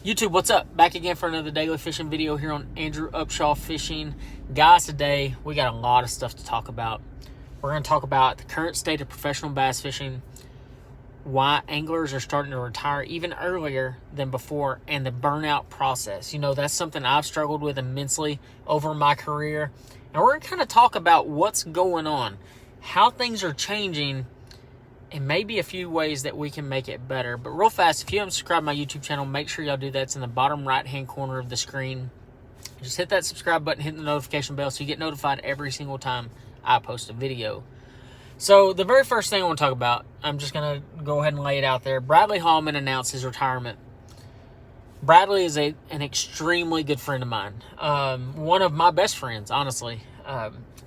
YouTube, what's up? Back again for another daily fishing video here on Andrew Upshaw Fishing. Guys, today we got a lot of stuff to talk about. We're going to talk about the current state of professional bass fishing, why anglers are starting to retire even earlier than before, and the burnout process. You know, that's something I've struggled with immensely over my career. And we're going to kind of talk about what's going on, how things are changing, and maybe a few ways that we can make it better. But real fast, if you haven't subscribed to my YouTube channel, make sure y'all do that. It's in the bottom right-hand corner of the screen. Just hit that subscribe button, hit the notification bell so you get notified every single time I post a video. So the very first thing I want to talk about, I'm just going to go ahead and lay it out there. Bradley Hallman announced his retirement. Bradley is an extremely good friend of mine. One of my best friends, honestly.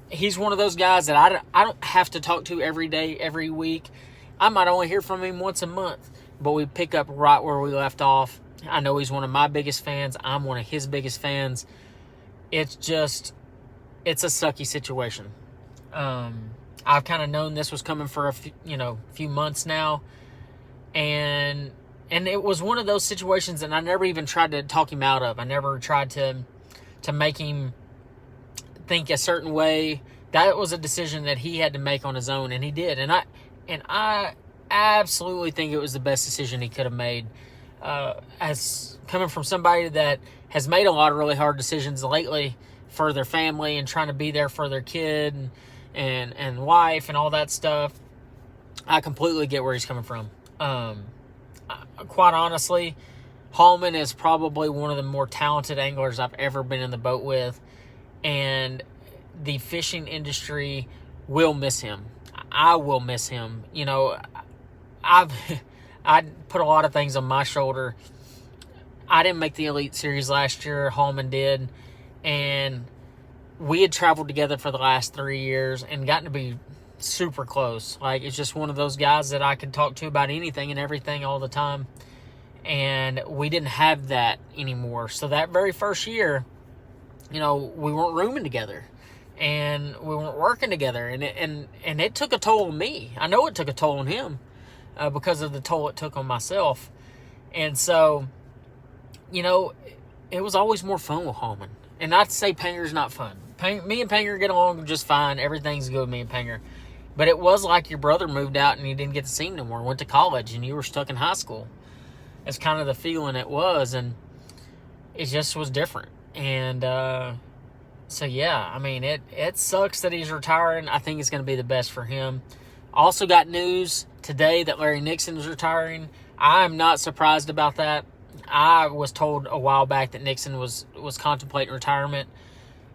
He's one of those guys that I don't have to talk to every day, every week. I might only hear from him once a month, but we pick up right where we left off. I know he's one of my biggest fans. I'm one of his biggest fans. It's a sucky situation. I've kind of known this was coming for a few months now, and it was one of those situations that I never even tried to talk him out of. I never tried to make him think a certain way. That was a decision that he had to make on his own, and he did. And I absolutely think it was the best decision he could have made. As coming from somebody that has made a lot of really hard decisions lately for their family and trying to be there for their kid and wife and all that stuff, I completely get where he's coming from. Quite honestly, Hallman is probably one of the more talented anglers I've ever been in the boat with, and the fishing industry will miss him. I will miss him. You know, I put a lot of things on my shoulder. I didn't make the Elite Series last year. Hallman did. And we had traveled together for the last 3 years and gotten to be super close. Like, it's just one of those guys that I could talk to about anything and everything all the time. And we didn't have that anymore. So that very first year, we weren't rooming together. And we weren't working together, and it took a toll on me. I know it took a toll on him because of the toll it took on myself. And so, it was always more fun with Hallman. And not to say Panger's not fun. Me and Panger get along just fine. Everything's good with me and Panger. But it was like your brother moved out and you didn't get to see him no more. Went to college and you were stuck in high school. That's kind of the feeling it was, and it just was different. And so, yeah, I mean, it sucks that he's retiring. I think it's going to be the best for him. Also got news today that Larry Nixon is retiring. I'm not surprised about that. I was told a while back that Nixon was contemplating retirement.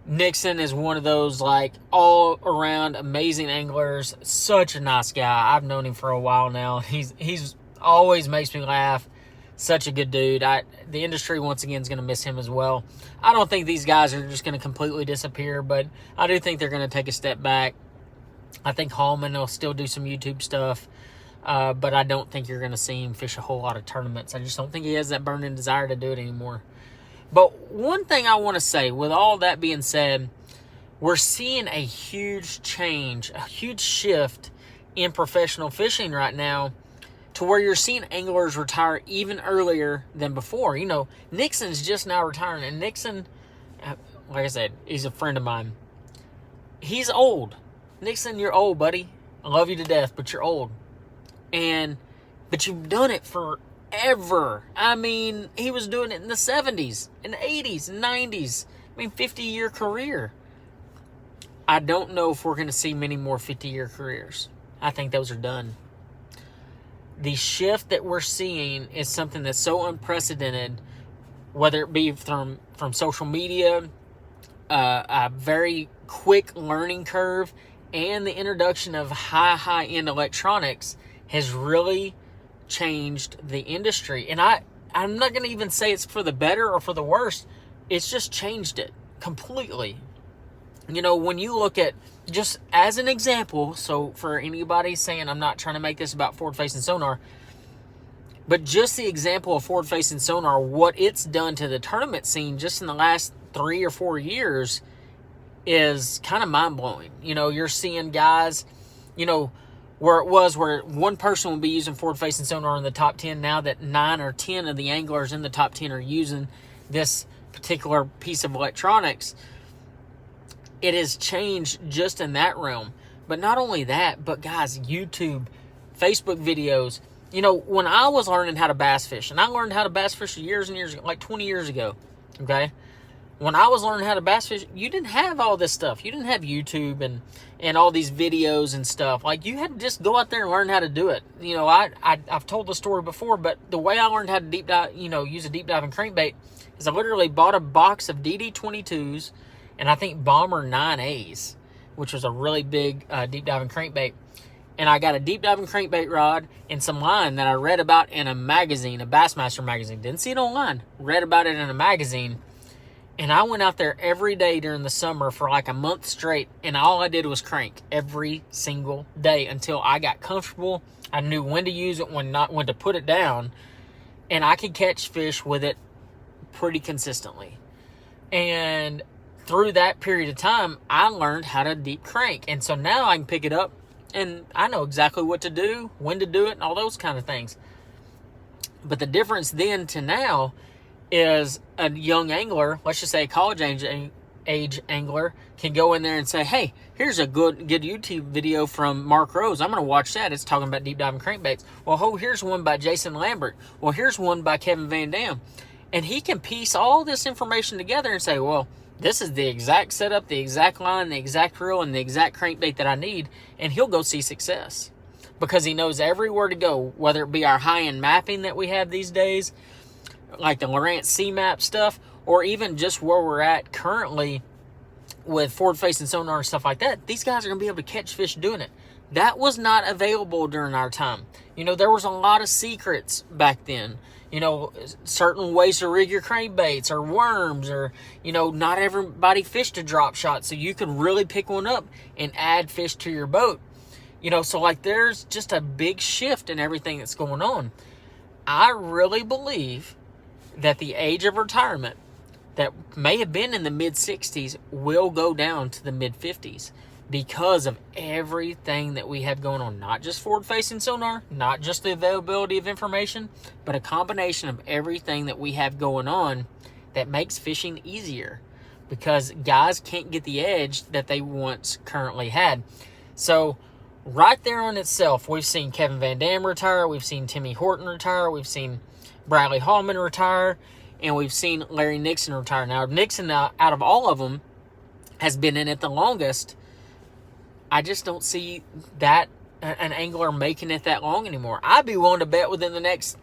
Nixon is one of those, like, all-around amazing anglers. Such a nice guy. I've known him for a while now. He's always makes me laugh. Such a good dude. The industry, once again, is going to miss him as well. I don't think these guys are just going to completely disappear, but I do think they're going to take a step back. I think Hallman will still do some YouTube stuff, but I don't think you're going to see him fish a whole lot of tournaments. I just don't think he has that burning desire to do it anymore. But one thing I want to say, with all that being said, we're seeing a huge change, a huge shift in professional fishing right now, to where you're seeing anglers retire even earlier than before. Nixon's just now retiring. And Nixon, like I said, he's a friend of mine. He's old. Nixon, you're old, buddy. I love you to death, but you're old. But you've done it forever. I mean, he was doing it in the 70s, and 80s, and 90s. 50-year career. I don't know if we're going to see many more 50-year careers. I think those are done. The shift that we're seeing is something that's so unprecedented, whether it be from social media, a very quick learning curve, and the introduction of high-end electronics has really changed the industry. And I'm not going to even say it's for the better or for the worse. It's just changed it completely. When you look at, just as an example, so for anybody saying I'm not trying to make this about forward-facing sonar, but just the example of forward-facing sonar, what it's done to the tournament scene just in the last 3 or 4 years is kind of mind-blowing. You're seeing guys, where it was where one person would be using forward-facing sonar in the top 10, now that 9 or 10 of the anglers in the top 10 are using this particular piece of electronics. It has changed just in that realm. But not only that, but guys, YouTube, Facebook videos. You know, when I was learning how to bass fish, and I learned how to bass fish years and years ago, like 20 years ago, okay? When I was learning how to bass fish, you didn't have all this stuff. You didn't have YouTube and all these videos and stuff. Like, you had to just go out there and learn how to do it. You know, I've told the story before, but the way I learned how to deep dive, use a deep diving crankbait is I literally bought a box of DD22s and I think Bomber 9As, which was a really big deep diving crankbait. And I got a deep diving crankbait rod and some line that I read about in a magazine, a Bassmaster magazine. Didn't see it online. Read about it in a magazine. And I went out there every day during the summer for like a month straight. And all I did was crank every single day until I got comfortable. I knew when to use it, when to put it down. And I could catch fish with it pretty consistently. And through that period of time, I learned how to deep crank. And so now I can pick it up and I know exactly what to do, when to do it, and all those kind of things. But the difference then to now is a young angler, let's just say a college age angler, can go in there and say, hey, here's a good YouTube video from Mark Rose. I'm going to watch that. It's talking about deep diving crankbaits. Well, here's one by Jason Lambert. Well, here's one by Kevin Van Dam. And he can piece all this information together and say, well, this is the exact setup, the exact line, the exact reel, and the exact crankbait that I need, and he'll go see success because he knows everywhere to go, whether it be our high-end mapping that we have these days, like the Lowrance C-Map stuff, or even just where we're at currently with forward-facing sonar and stuff like that. These guys are going to be able to catch fish doing it. That was not available during our time. You know, there was a lot of secrets back then. You know, certain ways to rig your crankbaits or worms, or, not everybody fished a drop shot, so you can really pick one up and add fish to your boat. So like there's just a big shift in everything that's going on. I really believe that the age of retirement that may have been in the mid-60s will go down to the mid-50s because of everything that we have going on. Not just forward-facing sonar, not just the availability of information, but a combination of everything that we have going on that makes fishing easier because guys can't get the edge that they once currently had. So right there on itself, we've seen Kevin Van Dam retire, we've seen Timmy Horton retire, we've seen Bradley Hallman retire, and we've seen Larry Nixon retire. Now, Nixon, out of all of them, has been in it the longest. I just don't see that an angler making it that long anymore. I'd be willing to bet within the next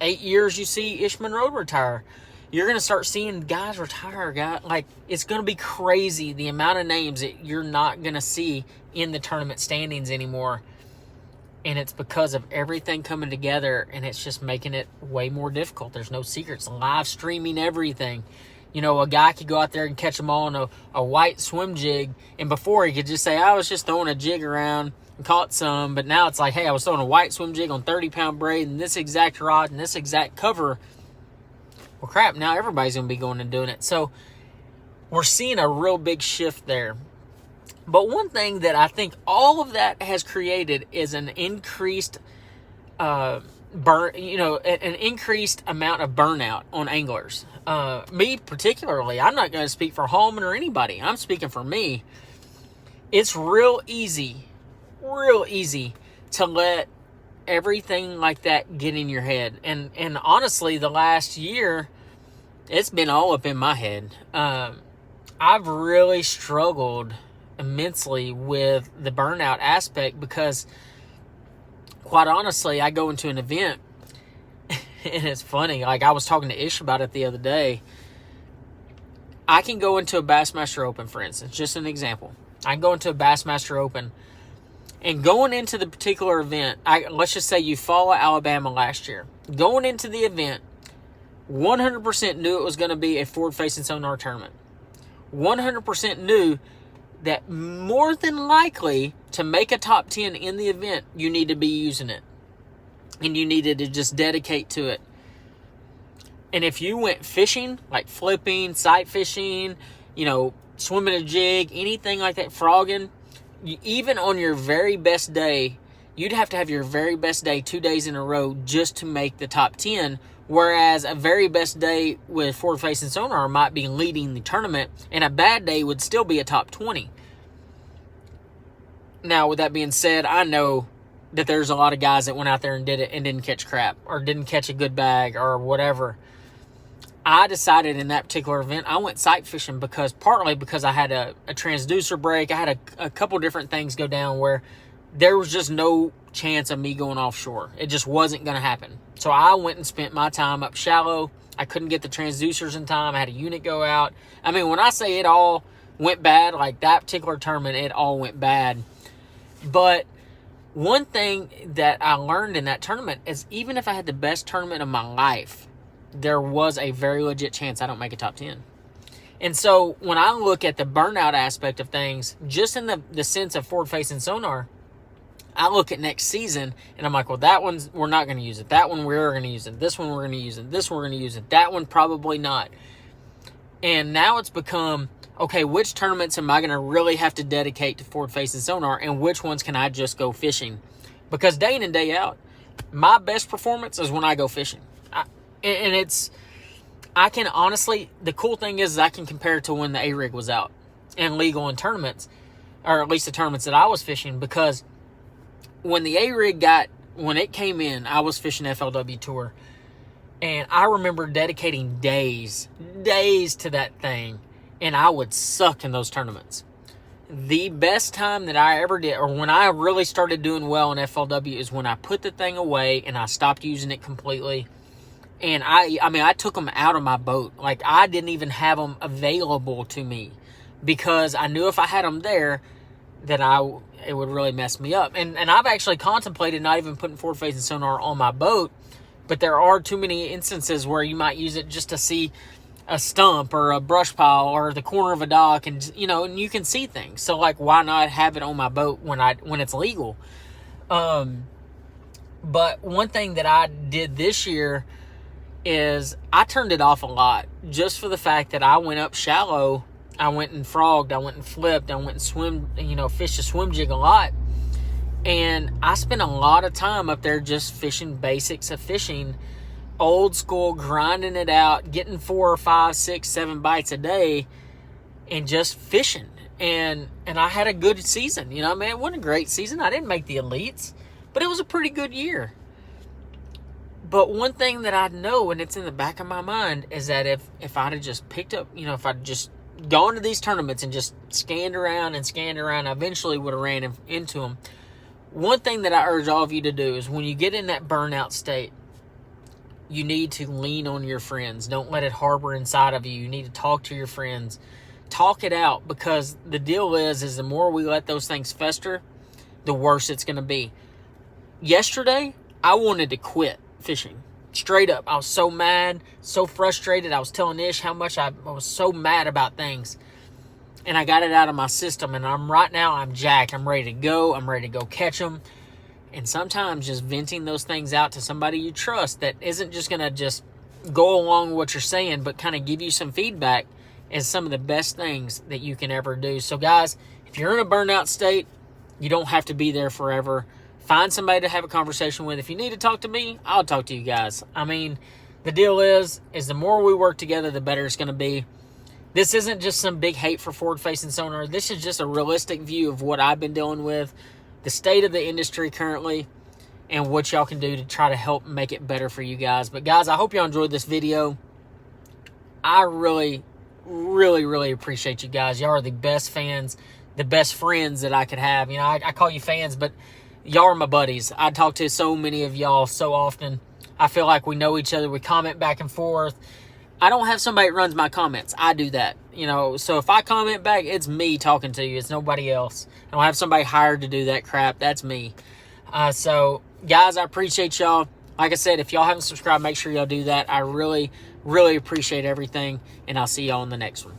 8 years you see Ishman Road retire. You're going to start seeing guys retire. Like, it's going to be crazy the amount of names that you're not going to see in the tournament standings anymore. And it's because of everything coming together, and it's just making it way more difficult. There's no secrets. Live streaming everything. A guy could go out there and catch them all on a white swim jig, and before he could just say, I was just throwing a jig around and caught some, but now it's like, hey, I was throwing a white swim jig on 30-pound braid and this exact rod and this exact cover. Well, crap, now everybody's going to be going and doing it. So we're seeing a real big shift there. But one thing that I think all of that has created is an increased an increased amount of burnout on anglers. Me particularly, I'm not going to speak for Hallman or anybody. I'm speaking for me. It's real easy to let everything like that get in your head. And honestly, the last year, it's been all up in my head. I've really struggled immensely with the burnout aspect because, quite honestly, I go into an event and it's funny. Like, I was talking to Ish about it the other day. I can go into a Bassmaster Open, for instance, just an example. I can go into a Bassmaster Open, and going into the particular event, let's just say you follow Alabama last year. Going into the event, 100% knew it was going to be a forward-facing sonar tournament. 100% knew that more than likely to make a top 10 in the event, you need to be using it. And you needed to just dedicate to it. And if you went fishing, like flipping, sight fishing, swimming a jig, anything like that, frogging, even on your very best day, you'd have to have your very best day 2 days in a row just to make the top 10. Whereas a very best day with forward-facing sonar might be leading the tournament, and a bad day would still be a top 20. Now, with that being said, I know that there's a lot of guys that went out there and did it and didn't catch crap or didn't catch a good bag or whatever. I decided in that particular event, I went sight fishing partly because I had a transducer break. I had a couple different things go down where there was just no chance of me going offshore. It just wasn't going to happen. So I went and spent my time up shallow. I couldn't get the transducers in time. I had a unit go out. I mean, when I say it all went bad, like that particular tournament, it all went bad. But one thing that I learned in that tournament is even if I had the best tournament of my life, there was a very legit chance I don't make a top 10. And so when I look at the burnout aspect of things, just in the sense of forward-facing sonar, I look at next season and I'm like, well, that one's, we're not going to use it. That one, we're going to use it. This one, we're going to use it. This one, we're going to use it. That one, probably not. And now it's become, okay, which tournaments am I going to really have to dedicate to forward-facing sonar, and which ones can I just go fishing? Because day in and day out, my best performance is when I go fishing. I can honestly, the cool thing is I can compare it to when the A-rig was out and legal in tournaments, or at least the tournaments that I was fishing, because when the A-rig when it came in, I was fishing FLW Tour, and I remember dedicating days to that thing, and I would suck in those tournaments. The best time that I ever did, or when I really started doing well in FLW, is when I put the thing away and I stopped using it completely. And I took them out of my boat. Like, I didn't even have them available to me because I knew if I had them there, that it would really mess me up. And I've actually contemplated not even putting forward-facing sonar on my boat, but there are too many instances where you might use it just to see a stump or a brush pile or the corner of a dock, and and you can see things. So, like, why not have it on my boat when it's legal? But one thing that I did this year is I turned it off a lot, just for the fact that I went up shallow. I went and frogged, I went and flipped, I went and fished a swim jig a lot. And I spent a lot of time up there just fishing basics of fishing, old school, grinding it out, getting 4 or 5, 6, 7 bites a day, and just fishing. And I had a good season. It wasn't a great season. I didn't make the elites, but it was a pretty good year. But one thing that I know, and it's in the back of my mind, is that if I'd have just picked up, if I'd just gone to these tournaments and just scanned around, I eventually would have ran into them. One thing that I urge all of you to do is when you get in that burnout state, you need to lean on your friends. Don't let it harbor inside of you. You need to talk to your friends. Talk it out, because the deal is the more we let those things fester, the worse it's going to be. Yesterday, I wanted to quit fishing. Straight up. I was so mad, so frustrated. I was telling Ish how much I was so mad about things. And I got it out of my system. And right now I'm jacked. I'm ready to go. I'm ready to go catch them. And sometimes just venting those things out to somebody you trust that isn't just going to just go along with what you're saying, but kind of give you some feedback, is some of the best things that you can ever do. So guys, if you're in a burnout state, you don't have to be there forever. Find somebody to have a conversation with. If you need to talk to me, I'll talk to you guys. The deal is the more we work together, the better it's going to be. This isn't just some big hate for forward-facing sonar. This is just a realistic view of what I've been dealing with, the state of the industry currently, and what y'all can do to try to help make it better for you guys. But guys, I hope y'all enjoyed this video. I really, really, really appreciate you guys. Y'all are the best fans, the best friends that I could have. I call you fans, but y'all are my buddies. I talk to so many of y'all so often. I feel like we know each other. We comment back and forth. I don't have somebody that runs my comments. I do that. So if I comment back, it's me talking to you. It's nobody else. I don't have somebody hired to do that crap. That's me. So, guys, I appreciate y'all. Like I said, if y'all haven't subscribed, make sure y'all do that. I really, really appreciate everything, and I'll see y'all in the next one.